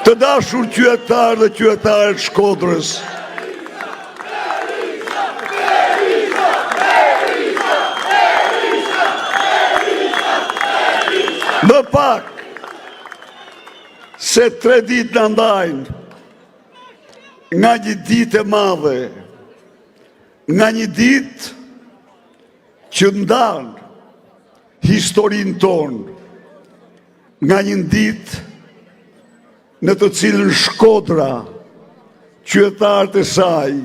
Të dashur qytetarë dhe qytetarë të Shkodrës, më pak se 3 ditë në ndajnë nga një ditë e madhe, nga një ditë që ndanë historinë tonë, nga një ditë në të cilën Shkodra, qytetarët e saj,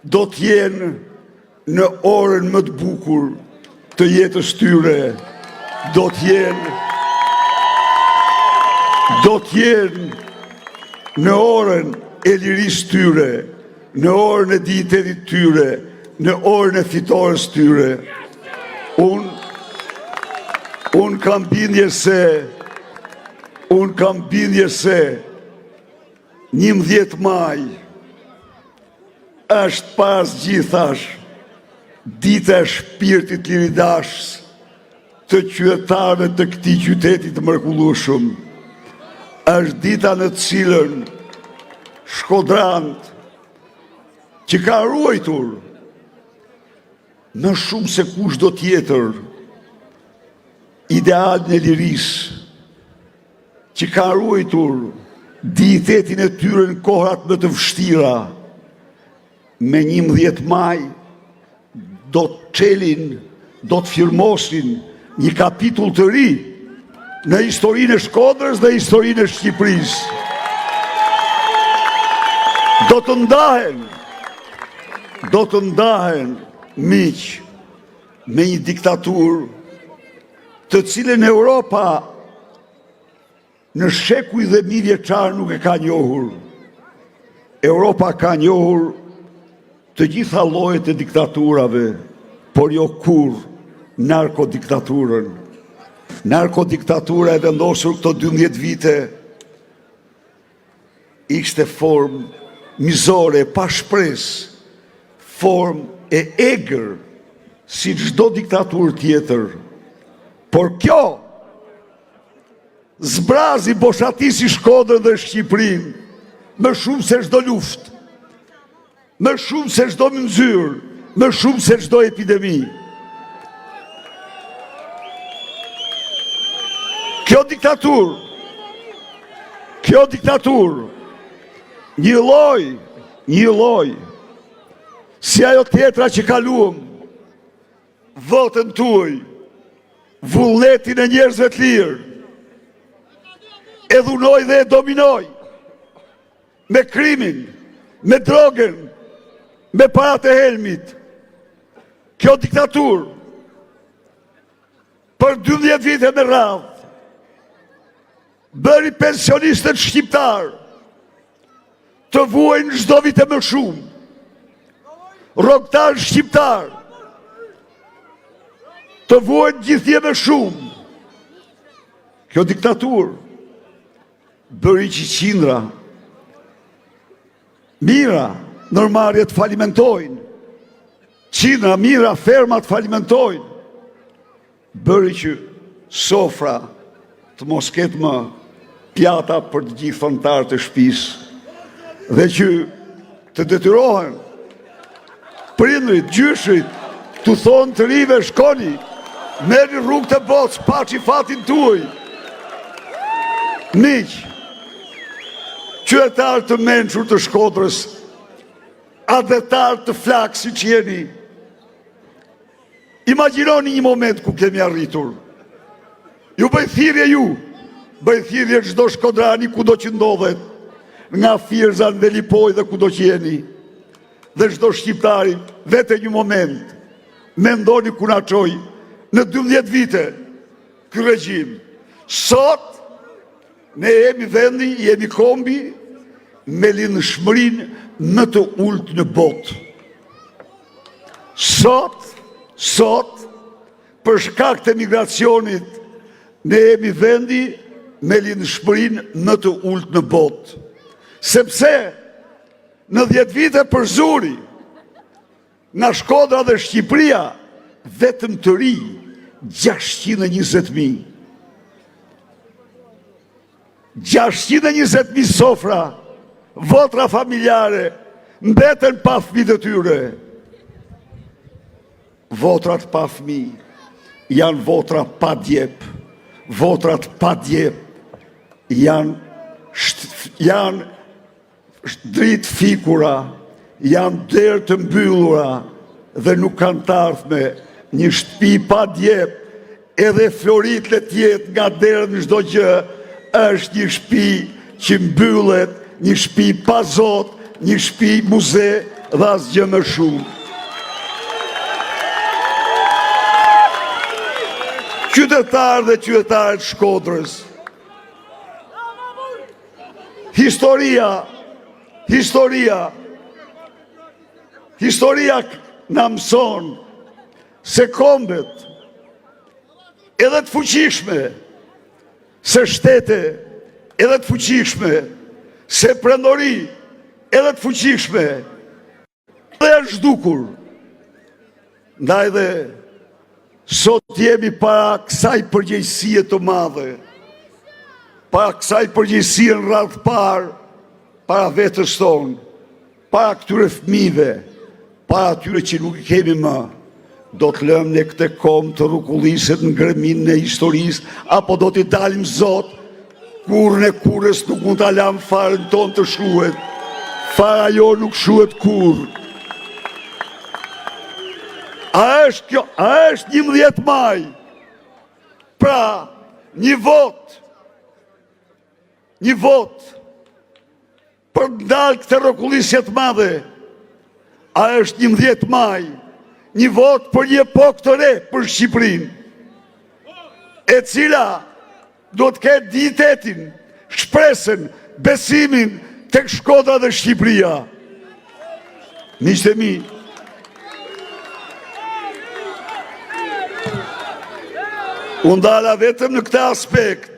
do t'jenë në orën më të bukur të jetës tyre, do t'jenë në orën e lirisë tyre, në orën e dignitetit tyre, në orën e fitores tyre. Unë kam bindje se 11 maj është pas gjithash dita e shpirtit liridashës të qytetarëve të këtij qyteti të mrekullueshëm. Është dita në të cilën shkodrant që ka ruajtur më shumë se kushdo tjetër idealin e lirisë, që ka ruajtur dignitetin e tyre në kohrat më të vështira, me 11 maj do të çelin, do të firmosin një kapitull të ri në historinë e Shkodrës dhe historinë e Shqipërisë. Do të ndahen miq me një diktaturë të cilën Europa në shekuj dhe mijë vjeçar nuk e ka njohur. Europa ka njohur të gjitha llojet e diktaturave, por jo kur narkodiktaturën. Narkodiktatura e vendosur këto 12 vite ishte formë mizore, pa shpresë, formë e egër, si çdo diktaturë tjetër. Por kjo zbrazi boshatisi Shkodrën dhe Shqipërinë më shumë se çdo luftë, më shumë se çdo mëndzyrë, më shumë se çdo epidemi. Kjo diktaturë, një lloj, si ajo tjetra që kaluam, votën tuaj, vullnetin e njerëzve të lirë, e dhunoj dhe e dominoj, me krimin, me drogën, me parat e helmit. Kjo diktaturë, për 12 vite me radhë, bëri pensionistët shqiptarë të vuajnë çdo vit më shumë, rrogtarë shqiptarë të vuajnë gjithje më shumë. Kjo diktaturë bëri që qindra mira nërmarrje të falimentojnë, qindra mira ferma të falimentojnë, bëri që sofra të mos ketë më pjata për të gjithë thontarët e shtëpisë, dhe që të detyrohen prindrit, gjyshrit, të thonë të rive shkoni, merrni rrugë të botës, paçi fatin tuaj. Miq, qytetarë të mençur të Shkodrës, adhetarë të flakë si që jeni, imagjinoni një moment ku kemi arritur. Ju bëj thirrje çdo shkodrani kudo që ndodhet, nga Firzan dhe Lipoj dhe kudo që jeni, dhe çdo shqiptari, vete një moment, mendoni ku na çoi në 12 vite ky regjim. Sot ne jemi vendi, jemi kombi me lindshmërinë më të ulët në botë. Sot, për shkak të migracionit, ne jemi vendi me lindshmërinë më të ulët në botë. Sepse në 10 vite për zuri, nga Shkodra dhe Shqipëria, vetëm të ri 620.000. 620.000 sofra, votra familjare, mbeten pa fëmijët e tyre. Votrat pa fëmijë janë votra pa djep. Votrat pa djep janë dritë fikura, janë derë të mbyllura dhe nuk kanë të ardhme. Një shtëpi pa djep, edhe florit le tjetë nga derë në çdo gjë, është një shtëpi që mbyllet, një shtëpi pa Zot, një shtëpi muze dhe asgjë më shumë. Qytetarë dhe qytetarët Shkodrës, historia na mëson se kombet edhe të fuqishme, se shtete edhe të fuqishme, se prendori edhe të fuqishme, dhe është zhdukur. Ndaj dhe sot jemi para kësaj përgjegjësie të madhe, para kësaj përgjegjësie në radhë parë, para vetës tonë, para këtyre fëmijëve, para atyre që nuk i kemi më. Do të lëmë në këtë kom të rrukulliset në grëmin në historisë, apo do t'i dalim Zot, kurën e kurës nuk mund t'a lam farën tonë të shuhet, fara jo nuk shuhet kur. A është 11 maj, pra një vot për ndalë këtë rrukullisje të madhe. A është 11 maj, një vot për një epokë të re për Shqipërinë, e cila do të ketë dignitetin, shpresën, besimin tek Shkodra dhe Shqipëria. Miqtë e mi, unë dala vetëm në këtë aspekt,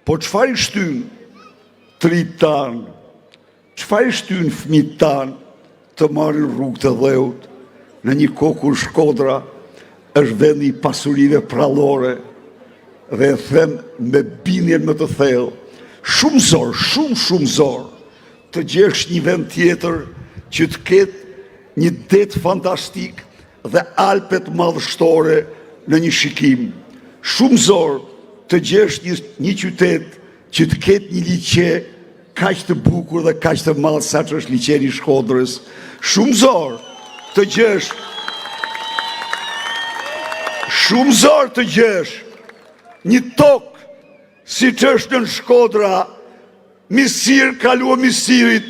po çfarë i shtyn trit tanë, çfarë i shtyn fëmijët tanë të marrin rrugë të dheut, në një kohë kur Shkodra është vendi i pasurive prallore, dhe e them me bindjen më të thellë, shumë zor, të gjesh një vend tjetër që të ketë një det fantastik dhe Alpet madhështore në një shikim. Shumë zor të gjesh një qytet që të ketë një liçe kaq të bukur dhe kaq të madh sa që është liçeni i Shkodrës. Shumë zor të gjesh një tokë si që është në Shkodra, misir, kalua misirit,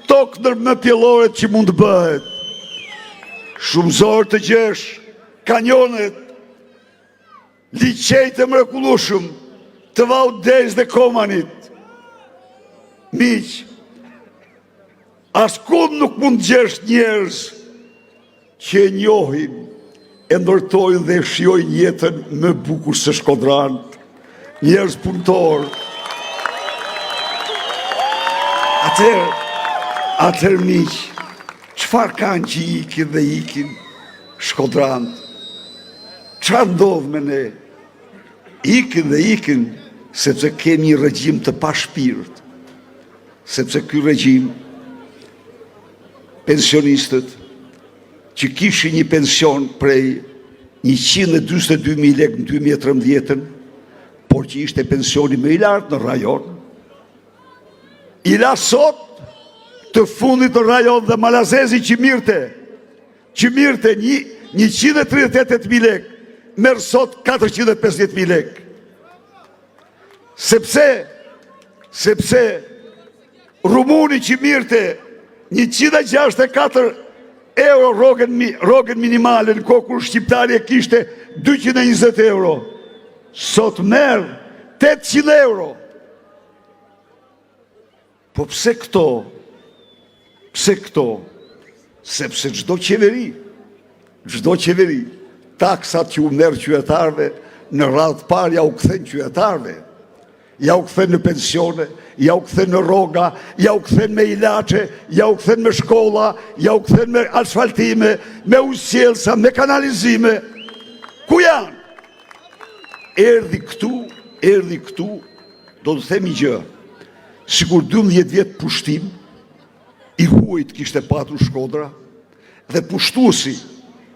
tokë ndër më pjelloret që mund të bëhet. Shumë zor të gjesh kanjonet, liçejt e mrekullueshëm të Vaudez dhe Komanit. Miq, askund nuk mund të gjesh njerëz që e njohin, e ndërtojnë dhe shijojnë jetën më bukur se shkodranët, njerëz punëtor. Atëherë miq, çfarë kanë që ikin dhe ikin shkodranët? Çfarë ndodh me ne? Ikin dhe ikin sepse kemi një regjim të pa shpirt, sepse ky regjim, pensionistët që kishin një pension prej 142.000 lekë në 2013, por që ishte pensioni më i lartë në rajon, i la sot të fundit në rajon dhe Malazezi që mirte 138.000 lekë, merr sot 450.000 lekë. Sepse Rumuni që mirte 164 euro rrogën minimale në kohë kur shqiptari e kishte 220 euro. Sot merr 800 euro. Po pse këto? Sepse çdo qeveri, taksat që u merr qytetarëve në radhë parë ja u kthen qytetarëve. Ja u kthen në pensione, ja u kthen në rroga, ja u kthen me ilaçe, ja u kthen me shkolla, ja u kthen me asfaltime, me ujësjellsa, me kanalizime. Ku janë? Erdhi këtu do të themi gjë, sikur 12 vjetë pushtim, i huajt kishte patur Shkodra, dhe pushtuesi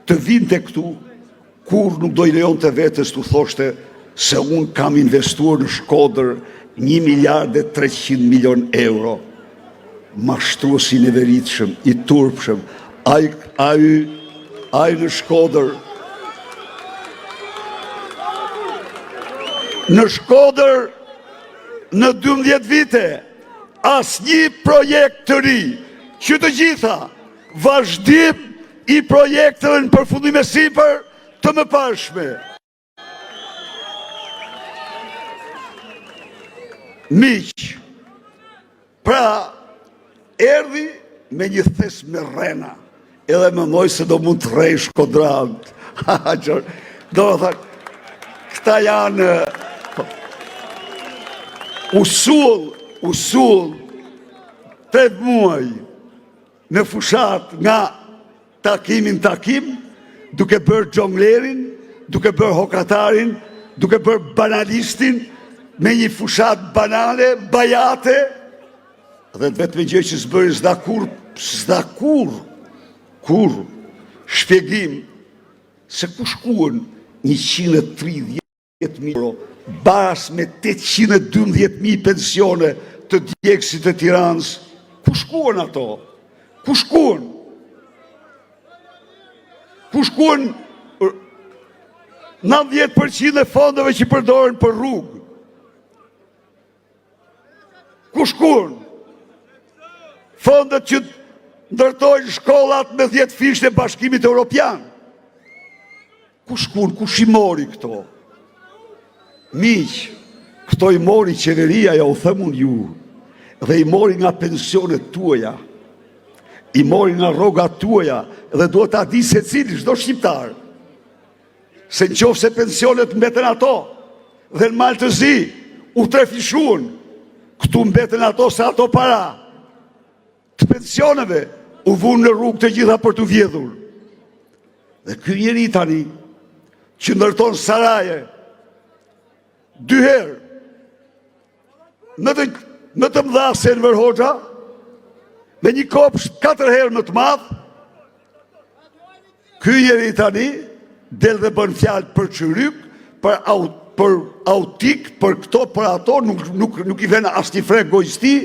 të vinte këtu, kur nuk do i lejon të vetës të thoshte se unë kam investuar në Shkodër 1.300.000.000 euro. Mashtruesi i neveritshëm, i turpshëm, ai në Shkodër. Në Shkodër, në 12 vite, asnjë projekt të ri, që të gjitha vazhdim i projekteve në përfundime sipër të mëparshme. Miq, pra erdhi me një thes me rrena, edhe më moj se do mund të rrej Shkodran. Do të thënë, këta janë usull 8 muaj në fushat nga takimin takim, duke bërë xhonglerin, duke bërë hokatarin, duke bërë banalistin, me një fushat banale, bajate, dhe vetëm gjë që s'bëri s'da kur shpjegim se ku shkuën 130.000 euro baras me 812.000 pensione të djegësit të Tiranës. Ku shkuën ato? Ku shkuën? Ku shkuën 90% e fondeve që përdoren për rrugë? Ku shkuën? Fondet që ndërtojnë shkollat me 10 fish të Bashkimit Evropian. Ku shkuën? Ku shimori këto? Miq, këto i mori qeveria, ja u themun ju, dhe i mori nga pensionet tuaja, i mori nga rrogat tuaja, dhe duhet ta di se cili çdo shqiptar, se në qoftë se pensionet mbeten ato, dhe në Maltëzi u trefishuan, këtu mbeten ato se ato para të pensioneve u vunë në rrugë të gjitha për të vjedhur. Dhe ky njeri tani që ndërton saraje 2 herë më të mëdha se Enver Hoxha, me një kopsht 4 herë më të madh, ky njeri tani del dhe bën fjalë për çyryk, për autik, për këto, për ato, nuk i vjen as një frek gojsti,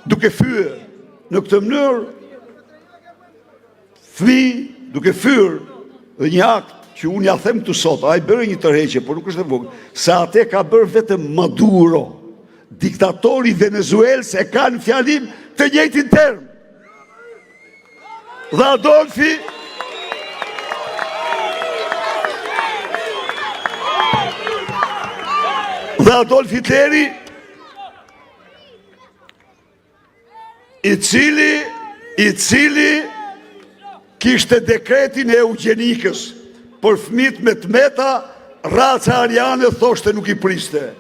duke fyer në këtë mënyrë fëmijë, duke fyer dhe një akt që unë ja them të sot, a i bërë një tërheqje, por nuk është e vogël, se ate ka bërë vetëm Maduro, diktatori Venezuelës, e ka në fjalim të njëjtin term. Dhe Adolf Hitleri, i cili kishte dekretin e eugenikës, për fëmijët me tmeta, raca ariane thoshte nuk i priste.